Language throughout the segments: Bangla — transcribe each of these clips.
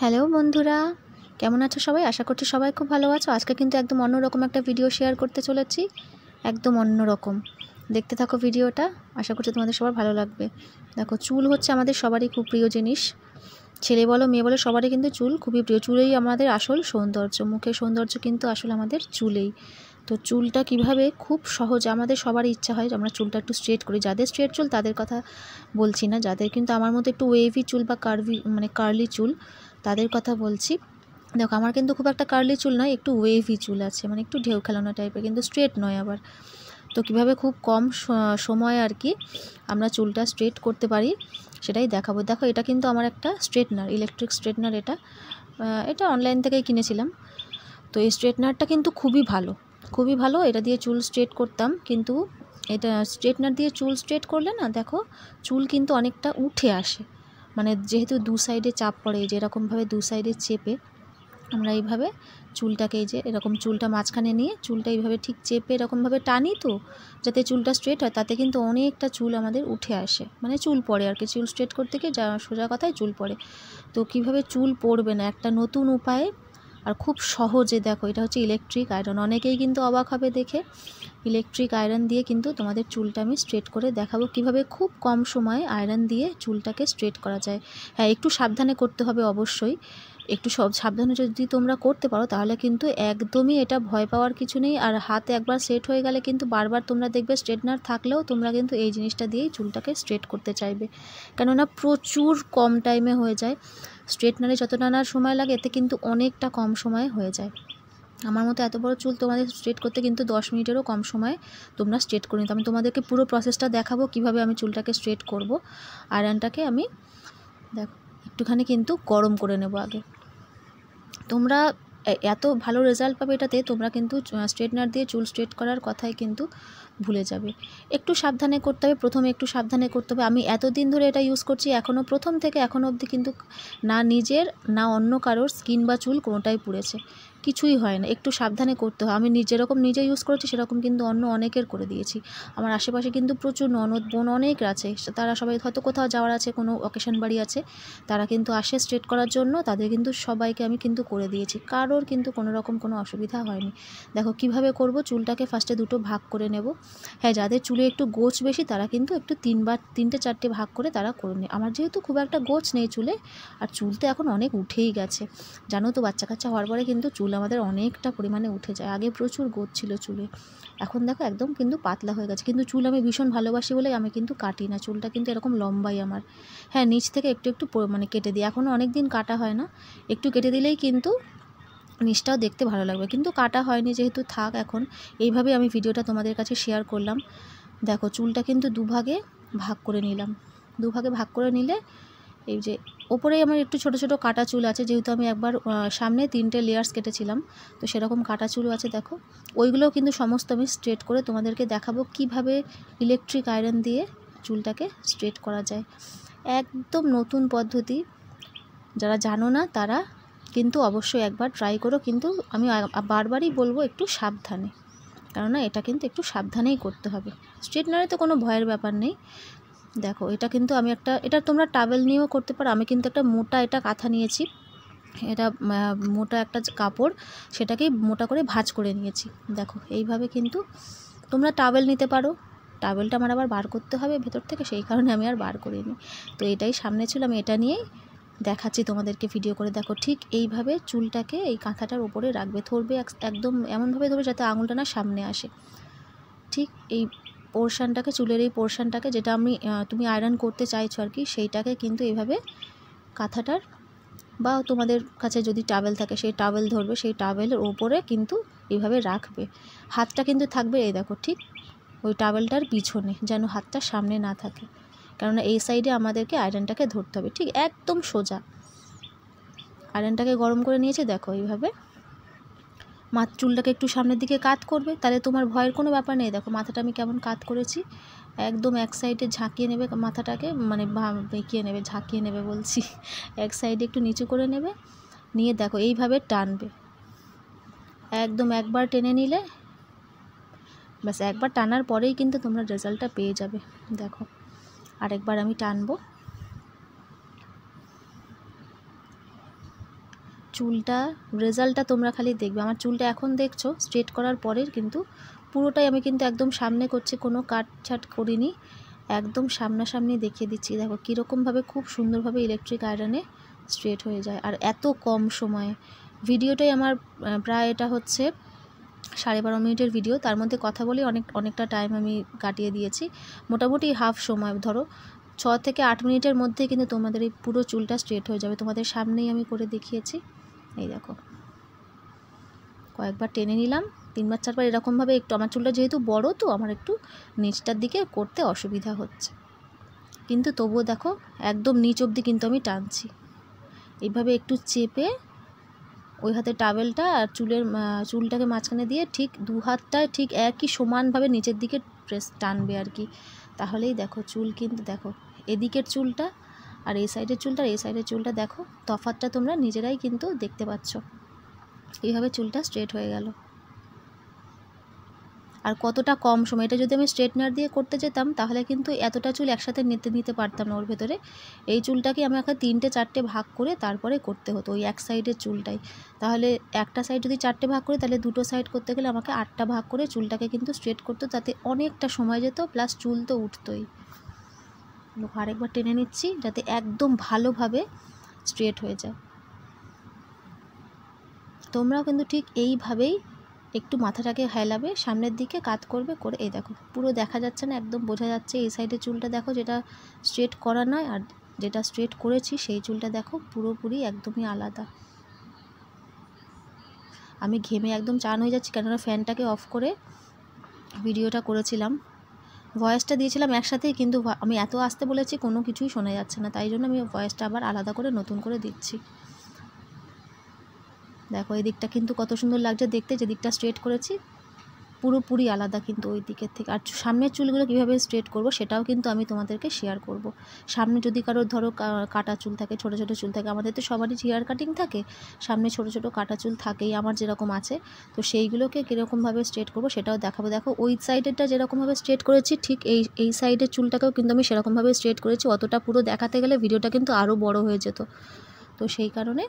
হ্যালো বন্ধুরা, কেমন আছো সবাই? আশা করছি সবাই খুব ভালো আছো। আজকে কিন্তু একদম অন্যরকম একটা ভিডিও শেয়ার করতে চলেছি, একদম অন্যরকম। দেখতে থাকো ভিডিওটা, আশা করছি তোমাদের সবার ভালো লাগবে। দেখো, চুল হচ্ছে আমাদের সবারই খুব প্রিয় জিনিস। ছেলে বলো মেয়ে বলো সবারই কিন্তু চুল খুবই প্রিয়। চুলেই আমাদের আসল সৌন্দর্য, মুখের সৌন্দর্য কিন্তু আসলে আমাদের চুলেই। তো চুলটা কিভাবে খুব সহজ, আমাদের সবারই ইচ্ছা হয় আমরা চুলটা একটু স্ট্রেট করি। যাদের স্ট্রেট চুল তাদের কথা বলছি না, যাদের কিন্তু আমার মতো একটু ওয়েভি চুল বা কার্লি চুল তাদের কথা বলছি। দেখো, আমার কিন্তু খুব একটা কার্লি চুল নয়, একটু ওয়েভি চুল আছে, মানে একটু ঢেউ খেলানো টাইপের, কিন্তু স্ট্রেট নয় আবার। তো কীভাবে খুব কম সময় আর কি আমরা চুলটা স্ট্রেট করতে পারি সেটাই দেখাবো। দেখো, এটা কিন্তু আমার একটা স্ট্রেটনার, ইলেকট্রিক স্ট্রেটনার। এটা অনলাইন থেকেই কিনেছিলাম। তো এই স্ট্রেটনারটা কিন্তু খুবই ভালো, খুবই ভালো। এটা দিয়ে চুল স্ট্রেট করতাম, কিন্তু এটা স্ট্রেটনার দিয়ে চুল স্ট্রেট করলে না, দেখো চুল কিন্তু অনেকটা উঠে আসে। মানে যেহেতু দু সাইডে চাপ পড়ে, যেরকমভাবে দু সাইডে চেপে আমরা এইভাবে চুলটাকে, এই যে এরকম চুলটা মাঝখানে নিয়ে চুলটা এইভাবে ঠিক চেপে এরকমভাবে টানি, তো যাতে চুলটা স্ট্রেট হয়, তাতে কিন্তু অনেকটা চুল আমাদের উঠে আসে, মানে চুল পড়ে আর কি। চুল স্ট্রেট করতে গিয়ে যা সোজা কথায় চুল পড়ে। তো কিভাবে চুল পড়বে না, একটা নতুন উপায়ে আর খুব সহজে। দেখো, এটা হচ্ছে ইলেকট্রিক আয়রন। অনেকেই কিন্তু অবাক হবে দেখে। ইলেকট্রিক আয়রন দিয়ে কিন্তু তোমাদের চুলটা আমি স্ট্রেট করে দেখাবো, কিভাবে খুব কম সময়ে আয়রন দিয়ে চুলটাকে স্ট্রেট করা যায়। হ্যাঁ, একটু সাবধানে করতে হবে অবশ্যই। একটু সাবধানে যদি তোমরা করতে পারো তাহলে কিন্তু একদমই এটা ভয় পাওয়ার কিছু নেই। আর হাতে একবার সেট হয়ে গেলে কিন্তু বারবার তোমরা দেখবে স্ট্রেটনার থাকলেও তোমরা কিন্তু এই জিনিসটা দিয়েই চুলটাকে স্ট্রেট করতে চাইবে, কেননা প্রচুর কম টাইমে হয়ে যায়। স্ট্রেটনারে যত টানার সময় লাগে, এতে কিন্তু অনেকটা কম সময়ে হয়ে যায়। আমার মতো এত বড় চুল তোমাদের স্ট্রেট করতে কিন্তু 10 মিনিটেরও কম সময়ে তোমরা স্ট্রেট করে নিতে। আমি তোমাদেরকে পুরো প্রসেসটা দেখাবো কিভাবে আমি চুলটাকে স্ট্রেট করব। আয়রনটাকে আমি দেখো একটুখানি কিন্তু গরম করে নেব আগে। তোমরা এত ভালো রেজাল্ট পাবে এটাতে, তোমরা কিন্তু স্ট্রেটনার দিয়ে চুল স্ট্রেট করার কথাই কিন্তু ভুলে যাবে। একটু সাবধানে করতে হবে, প্রথমে একটু সাবধানে করতে হবে। আমি এতদিন ধরে এটা ইউজ করছি, এখনও প্রথম থেকে এখনও অবধি কিন্তু না নিজের না অন্য কারোর স্কিন বা চুল কোনোটাই পুড়েছে, কিছুই হয় না। একটু সাবধানে করতে হয়। আমি যেরকম নিজে ইউজ করেছি সেরকম কিন্তু অন্য অনেকের করে দিয়েছি। আমার আশেপাশে কিন্তু প্রচুর ননদ বোন অনেক আছে, তারা সবাই হয়তো কোথাও যাওয়ার আছে, কোনো অকেশন বাড়ি আছে, তারা কিন্তু আসে স্ট্রেট করার জন্য। তাদের কিন্তু সবাইকে আমি কিন্তু করে দিয়েছি, কারোর কিন্তু কোনো রকম কোনো অসুবিধা হয়নি। দেখো কিভাবে করব। চুলটাকে ফার্স্টে দুটো ভাগ করে নেব। হ্যাঁ, যাদের চুলে একটু গোছ বেশি তারা কিন্তু একটু 3-4টে ভাগ করে তারা করে নেয়। আমার যেহেতু খুব একটা গোছ নেই চুলে, আর চুল তো এখন অনেক উঠেই গেছে, জানো তো, বাচ্চা কাচ্চা হওয়ার পরে কিন্তু চুল আমাদের অনেকটা পরিমাণে উঠে যায়। আগে প্রচুর গোছ ছিল চুলে, এখন দেখো একদম কিন্তু পাতলা হয়ে গেছে। কিন্তু চুল আমি ভীষণ ভালোবাসি বলে আমি কিন্তু কাটি না, চুলটা কিন্তু এরকম লম্বাই আমার। হ্যাঁ, নিচ থেকে একটু একটু মানে কেটে দিই, এখনও অনেক দিন কাটা হয় না। একটু কেটে দিলেই কিন্তু নিচটাও দেখতে ভালো লাগবে, কিন্তু কাটা হয়নি যেহেতু থাক এখন। এইভাবে আমি ভিডিওটা তোমাদের কাছে শেয়ার করলাম। দেখো, চুলটা কিন্তু দুভাগে ভাগ করে নিলাম। দুভাগে ভাগ করে নিলে এই যে ওপরেই আমার একটু ছোট ছোট কাটা চুল আছে, যেহেতু আমি একবার সামনে 3টে লেয়ার্স কেটেছিলাম, তো সেরকম কাটা চুলও আছে। দেখো, ওইগুলোও কিন্তু সমস্ত আমি স্ট্রেট করে তোমাদেরকে দেখাবো কিভাবে ইলেকট্রিক আয়রন দিয়ে চুলটাকে স্ট্রেট করা যায়। একদম নতুন পদ্ধতি, যারা জানো না তারা কিন্তু অবশ্যই একবার ট্রাই করো। কিন্তু আমি বারবারই বলবো একটু সাবধানে, কেননা এটা কিন্তু একটু সাবধানেই করতে হবে। স্ট্রেটনারে তো কোনো ভয়ের ব্যাপার নেই। দেখো, এটা কিন্তু আমি এটা তোমরা টাওয়েল নিয়েও করতে পারো। আমি কিন্তু একটা মোটা কাঁথা নিয়েছি, এটা মোটা একটা কাপড়, সেটাকেই মোটা করে ভাঁজ করে নিয়েছি। দেখো এইভাবে কিন্তু তোমরা টাওয়েল নিতে পারো। টাওয়েলটা আমার আবার বার করতে হবে ভেতর থেকে, সেই কারণে আমি আর বার করিনি। তো এটাই সামনে ছিল, আমি এটা নিয়েই দেখাচ্ছি তোমাদেরকে ভিডিও করে। দেখো, ঠিক এইভাবে চুলটাকে এই কাঁথাটার উপরে রাখবে, ধরবে একদম এমনভাবে ধরবে যাতে আঙুলটা না সামনে আসে। ঠিক এই পোর্শনটাকে, চুলের এই পোর্শনটাকে যেটা তুমি আয়রন করতে চাইছো আর কি, সেইটাকে কিন্তু এইভাবে কাঁথাটার বা তোমাদের কাছে যদি টাওয়েল থাকে সেই টাওয়েল ধরবে, সেই টাওয়েলের ওপরে কিন্তু এইভাবে রাখবে। হাতটা কিন্তু থাকবে এই দেখো ঠিক ওই টাওয়েলটার পিছনে, যেন হাতটা সামনে না থাকে, কেননা এই সাইডে আমাদেরকে আয়রনটাকে ধরতে হবে। ঠিক একদম সোজা আয়রনটাকে গরম করে নিয়েছে। দেখো এইভাবে চুলটাকে একটু সামনের দিকে কাত করবে, তাহলে তোমার ভয়ের কোনো ব্যাপার নেই। দেখো মাথাটা আমি কেমন কাত করেছি, একদম এক সাইডে ঝাঁকিয়ে নেবে মাথাটাকে, মানে বেঁকিয়ে নেবে, ঝাঁকিয়ে নেবে বলছি, এক সাইডে একটু নিচু করে নেবে, নিয়ে দেখো এইভাবে টানবে। একদম একবার টেনে নিলে ব্যাস, একবার টানার পরেই কিন্তু তোমরা রেজাল্টটা পেয়ে যাবে। দেখো আরেকবার আমি টানবো। চুলটা রেজাল্টটা তোমরা খালি দেখবে। আমার চুলটা এখন দেখছো স্ট্রেট করার পরে কিন্তু পুরোটাই আমি কিন্তু একদম সামনে করছি, কোনো কাটছাট করিনি, একদম সামনাসামনি দেখিয়ে দিচ্ছি। দেখো কীরকমভাবে খুব সুন্দরভাবে ইলেকট্রিক আয়রনে স্ট্রেট হয়ে যায়, আর এত কম সময়ে। ভিডিওটাই আমার প্রায় এটা হচ্ছে 12.5 মিনিটের ভিডিও, তার মধ্যে কথা বলে অনেকটা টাইম আমি কাটিয়ে দিয়েছি। মোটামুটি হাফ সময়, ধরো 6 থেকে 8 মিনিটের মধ্যে কিন্তু তোমাদের এই পুরো চুলটা স্ট্রেট হয়ে যাবে। তোমাদের সামনেই আমি করে দেখিয়েছি। এই দেখো, কয়েকবার টেনে নিলাম, 3বার 4বার এরকমভাবে। একটু আমার চুলটা যেহেতু বড়, তো আমার একটু নিচটার দিকে করতে অসুবিধা হচ্ছে, কিন্তু তবুও দেখো একদম নিচ অবধি কিন্তু আমি টানছি। এইভাবে একটু চেপে ওই হাতে টাওয়েলটা আর চুলটাকে মাঝখানে দিয়ে ঠিক 2 হাতটায় ঠিক একই সমানভাবে নিচের দিকে প্রেস টানবে আর কি। তাহলেই দেখো চুল কিন্তু দেখো এদিকের চুলটা আর এই সাইডের চুলটা আর এই সাইডের চুলটা দেখো তফাৎটা তোমরা নিজেরাই কিন্তু দেখতে পাচ্ছ। এইভাবে চুলটা স্ট্রেট হয়ে গেল। আর কতটা কম সময়, এটা যদি আমি স্ট্রেটনার দিয়ে করতে যেতাম তাহলে কিন্তু এতটা চুল একসাথে নিতে পারতাম না ওর ভেতরে। এই চুলটাকে আমাকে 3টে 4টে ভাগ করে তারপরে করতে হতো ওই এক সাইডের চুলটাই। তাহলে একটা সাইড যদি 4টে ভাগ করে, তাহলে 2টো সাইড করতে গেলে আমাকে 8টা ভাগ করে চুলটাকে কিন্তু স্ট্রেট করতো, তাতে অনেকটা সময় যেত, প্লাস চুল তো উঠতোই। আরেকবার টেনে নিচ্ছি যাতে একদম ভালোভাবে স্ট্রেট হয়ে যায়। তোমরাও কিন্তু ঠিক এইভাবেই একটু মাথাটাকে হেলাবে, সামনের দিকে কাত করবে, করে এই দেখো পুরো দেখা যাচ্ছে না, একদম বোঝা যাচ্ছে। এই সাইডের চুলটা দেখো যেটা স্ট্রেট করা নয়, আর যেটা স্ট্রেট করেছি সেই চুলটা দেখো পুরোপুরি একদমই আলাদা। আমি ঘেমে একদম চান হয়ে যাচ্ছি, কেননা ফ্যানটাকে অফ করে ভিডিওটা করেছিলাম, ভয়েসটা দিয়েছিলাম একসাথেই, কিন্তু আমি এত আসতে বলেছি কোনো কিছুই শোনা যাচ্ছে না, তাই জন্য আমি ভয়েসটা আবার আলাদা করে নতুন করে দিচ্ছি। দেখো এই দিকটা কিন্তু কত সুন্দর লাগছে দেখতে, যে দিকটা স্ট্রেট করেছি পুরোপুরি আলাদা কিন্তু ওই দিকের থেকে। আর সামনের চুলগুলো কীভাবে স্ট্রেট করব সেটাও কিন্তু আমি তোমাদেরকে শেয়ার করব। সামনে যদি কারোর ধরো কাটা চুল থাকে, ছোটো ছোটো চুল থাকে, আমাদের তো সবারই হেয়ার কাটিং থাকে, সামনে ছোটো ছোটো কাটা চুল থাকেই, আমার যেরকম আছে, তো সেইগুলোকে কীরকমভাবে স্ট্রেট করব সেটাও দেখাবো। দেখো ওই সাইডেরটা যেরকমভাবে স্ট্রেট করেছি, ঠিক এই সাইডের চুলটাকেও কিন্তু আমি সেরকমভাবে স্ট্রেট করেছি। অতটা পুরো দেখাতে গেলে ভিডিওটা কিন্তু আরও বড় হয়ে যেত, তো সেই কারণে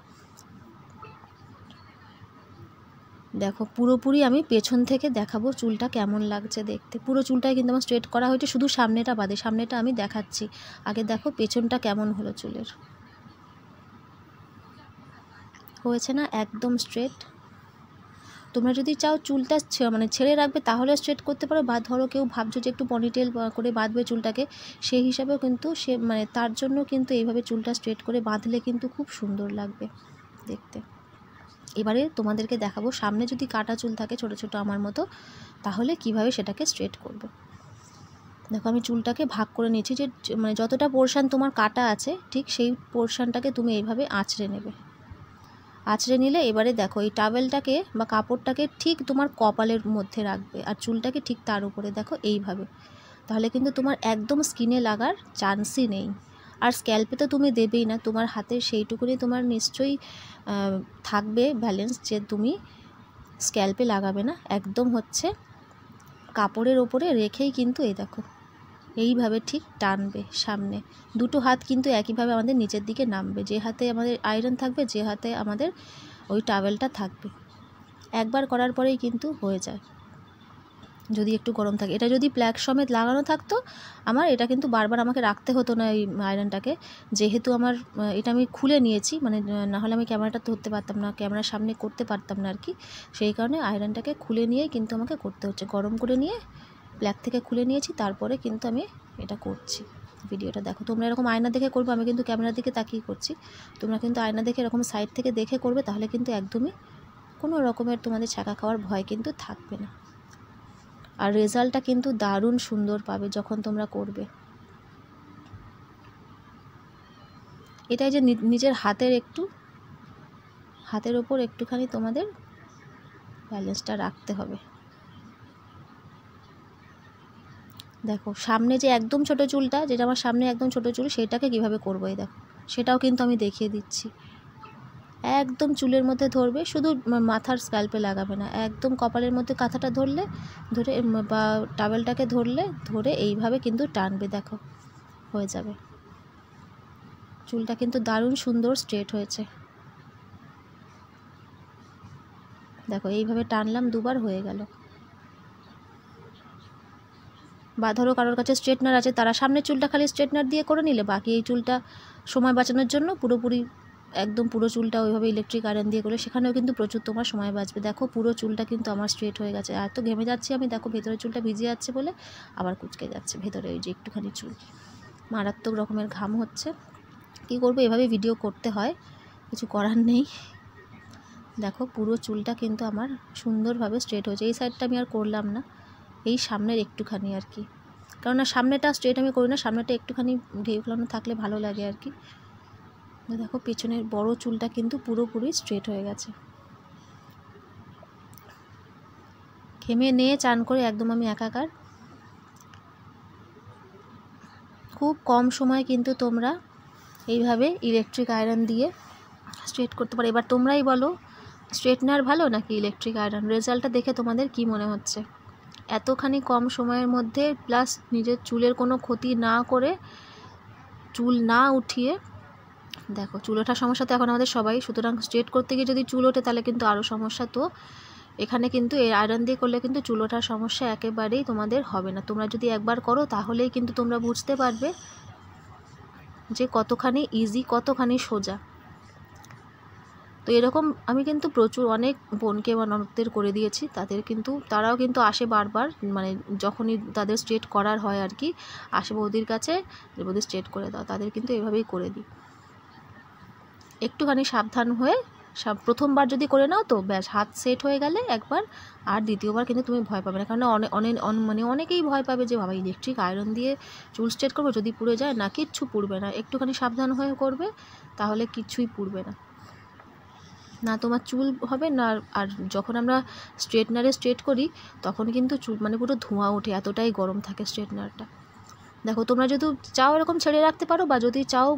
দেখো পুরোপুরি আমি পেছন থেকে দেখাবো চুলটা কেমন লাগছে দেখতে। পুরো চুলটাই কিন্তু আমার স্ট্রেট করা হয়েছে, শুধু সামনেটা বাদে, সামনেটা আমি দেখাচ্ছি। আগে দেখো পেছনটা কেমন হলো চুলের, হয়েছে না একদম স্ট্রেট। তোমরা যদি চাও চুলটা ছেড়ে রাখবে তাহলে স্ট্রেট করতে পারো, বা ধরো কেউ ভাবছো যে একটু পনিটেল করে বাঁধবে চুলটাকে, সেই হিসাবেও কিন্তু তার জন্য কিন্তু এইভাবে চুলটা স্ট্রেট করে বাঁধলে কিন্তু খুব সুন্দর লাগবে দেখতে। এবারে তোমাদেরকে দেখাবো সামনে যদি কাটা চুল থাকে ছোট ছোট আমার মতো, তাহলে কিভাবে সেটাকে স্ট্রেট করবে। দেখো আমি চুলটাকে ভাগ করে নিয়েছি, যে যতটা পোর্শান তোমার কাটা আছে ঠিক সেই পোর্শানটাকে তুমি এইভাবে আঁচড়ে নেবে। আঁচড়ে নিলে এবারে দেখো এই টাওয়েলটাকে বা কাপড়টাকে ঠিক তোমার কপালের মধ্যে রাখবে, আর চুলটাকে ঠিক তার উপরে দেখো এইভাবে। তাহলে কিন্তু তোমার একদম স্কিনে লাগার চান্সই নেই। আর স্ক্যাল্পে তো তুমি দেবেই না, তোমার হাতের সেইটুকুনি তোমার নিশ্চয়ই থাকবে ব্যালেন্স, যে তুমি স্ক্যাল্পে লাগাবে না, একদম হচ্ছে কাপড়ের ওপরে রেখেই কিন্তু এই দেখো এইভাবে ঠিক টানবে সামনে। 2টো হাত কিন্তু একইভাবে আমাদের নিচের দিকে নামবে, যে হাতে আমাদের আয়রন থাকবে, যে হাতে আমাদের ওই টাওয়েলটা থাকবে। একবার করার পরেই কিন্তু হয়ে যায়, যদি একটু গরম থাকে। এটা যদি প্লাগ সমেত লাগানো থাকতো আমার, এটা কিন্তু বারবার আমাকে রাখতে হতো না এই আয়রনটাকে, যেহেতু আমার এটা আমি খুলে নিয়েছি, নাহলে আমি ক্যামেরাটা ধরতে পারতাম না, ক্যামেরার সামনে করতে পারতাম না আর কি, সেই কারণে আয়রনটাকে খুলে নিয়েই কিন্তু আমাকে করতে হচ্ছে। গরম করে নিয়ে প্লাগ থেকে খুলে নিয়েছি, তারপরে কিন্তু আমি এটা করছি। ভিডিওটা দেখো, তোমরা এরকম আয়না দেখে করবে, আমি কিন্তু ক্যামেরার দিকে তাকিয়ে করছি, তোমরা কিন্তু আয়না দেখে এরকম সাইড থেকে দেখে করবে, তাহলে কিন্তু একদমই কোনো রকমের তোমাদের ছাকা খাওয়ার ভয় কিন্তু থাকবে না। আর রেজাল্টটা কিন্তু দারুণ সুন্দর পাবে যখন তোমরা করবে। এটাই যে নিজের হাতের ওপর একটুখানি তোমাদের ব্যালেন্সটা রাখতে হবে। দেখো সামনে যে একদম ছোট চুলটা, যেটা আমার সামনে একদম ছোট চুল, সেটাকে কিভাবে করবো এই দেখো, সেটাও কিন্তু আমি দেখিয়ে দিচ্ছি। একদম চুলের মধ্যে ধরবে, শুধু মাথার স্ক্যাল্পে লাগাবে না, একদম কপালের মধ্যে কাঁথাটা ধরে বা টাওয়েলটাকে ধরে এইভাবে কিন্তু টানবে, দেখো হয়ে যাবে। চুলটা কিন্তু দারুণ সুন্দর স্ট্রেট হয়েছে। দেখো এইভাবে টানলাম, দুবার হয়ে গেল। বা ধরো কারোর কাছে স্ট্রেটনার আছে, তারা সামনের চুলটা খালি স্ট্রেটনার দিয়ে করে নিলে, বাকি এই চুলটা সময় বাঁচানোর জন্য পুরোপুরি একদম পুরো চুলটা ওইভাবে ইলেকট্রিক আয়রন দিয়ে করলে সেখানেও কিন্তু প্রচুর তোমার সময় বাঁচবে। দেখো পুরো চুলটা কিন্তু আমার স্ট্রেট হয়ে গেছে। আর তো ঘেমে যাচ্ছি আমি, দেখো ভেতরের চুলটা ভিজে যাচ্ছে বলে আবার কুচকে যাচ্ছে ভেতরে ওই যে একটুখানি চুল, মারাত্মক রকমের ঘাম হচ্ছে। কী করবো, এভাবে ভিডিও করতে হয়, কিছু করার নেই। দেখো পুরো চুলটা কিন্তু আমার সুন্দরভাবে স্ট্রেট হয়েছে। এই সাইডটা আমি আর করলাম না, এই সামনের একটুখানি আর কি, কেননা সামনেটা স্ট্রেট আমি করি না, সামনেটা একটুখানি ঢেউ খেলানো থাকলে ভালো লাগে আর কি। দেখো পেছনের বড় চুলটা কিন্তু পুরোপুরি স্ট্রেট হয়ে গেছে। ঘেমে নিয়ে চান করে একদম আমি একাকার। খুব কম সময় কিন্তু তোমরা এইভাবে ইলেকট্রিক আয়রন দিয়ে স্ট্রেট করতে পারো। এবার তোমরাই বলো, স্ট্রেটনার ভালো নাকি ইলেকট্রিক আয়রন? রেজাল্টটা দেখে তোমাদের কি মনে হচ্ছে? এতখানি কম সময়ের মধ্যে, প্লাস নিজের চুলের কোনো ক্ষতি না করে, চুল না উঠিয়ে। দেখো চুল ওঠার সমস্যা তো এখন আমাদের সবাই, সুতরাং স্ট্রেট করতে গিয়ে যদি চুল ওঠে তাহলে কিন্তু আরও সমস্যা। তো এখানে কিন্তু এই আয়রন দিয়ে করলে কিন্তু চুল ওঠার সমস্যা একেবারেই তোমাদের হবে না। তোমরা যদি একবার করো তাহলেই কিন্তু তোমরা বুঝতে পারবে যে কতখানি ইজি, কতখানি সোজা। তো এরকম আমি কিন্তু প্রচুর অনেক বোনকে বা ননদদের করে দিয়েছি, তাদের কিন্তু তারাও কিন্তু আসে বারবার, মানে যখনই তাদের স্ট্রেট করার হয় আর কি, আসে বৌদির কাছে, যে বৌদি স্ট্রেট করে দাও। তাদের কিন্তু এভাবেই করে দিই। একটুখানি সাবধান হয়ে প্রথমবার যদি করে নাও তো ব্যাস, হাত সেট হয়ে গেলে একবার, আর দ্বিতীয়বার কিন্তু তুমি ভয় পাবে না। কারণ অনেকেই ভয় পাবে যে বাবা ইলেকট্রিক আয়রন দিয়ে চুল স্ট্রেট করবো, যদি পুড়ে যায়। না, কিচ্ছু পুড়বে না, একটুখানি সাবধান হয়ে করবে তাহলে কিচ্ছুই পুড়বে না, না তোমার চুল হবে না। আর যখন আমরা স্ট্রেটনারে স্ট্রেট করি তখন কিন্তু চুল মানে পুরো ধোঁয়া ওঠে, এতটাই গরম থাকে স্ট্রেটনারটা। দেখো তোমরা যদি চাও এরকম ছেড়ে রাখতে পারো, বা যদি চাও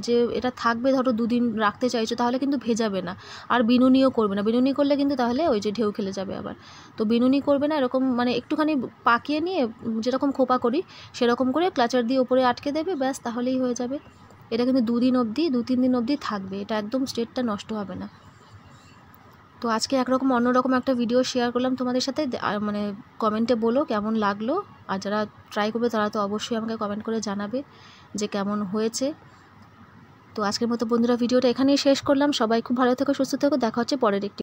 যে এটা থাকবে, ধরো 2 দিন রাখতে চাইছো, তাহলে কিন্তু ভেজাবে না। আর বিনুনিও করবে না, বিনুনি করলে কিন্তু তাহলে ওই যে ঢেউ খেলে যাবে আবার। তো বিনুনি করবে না, এরকম মানে একটুখানি পাকিয়ে নিয়ে যেরকম খোপা করি সেরকম করে ক্লাচার দিয়ে উপরে আটকে দেবে, ব্যাস তাহলেই হয়ে যাবে। এটা কিন্তু 2-3 দিন অবধি থাকবে, এটা একদম স্ট্রেটটা নষ্ট হবে না। তো আজকে একরকম অন্যরকম একটা ভিডিও শেয়ার করলাম তোমাদের সাথে, মানে কমেন্টে বলো কেমন লাগলো। আর যারা ট্রাই করবে তারা তো অবশ্যই আমাকে কমেন্ট করে জানাবে যে কেমন হয়েছে। তো আজকের মতো বন্ধুরা ভিডিওটা এখানেই শেষ করলাম। সবাই খুব ভালো থেকো, সুস্থ থেকো, দেখা হচ্ছে পরের একটি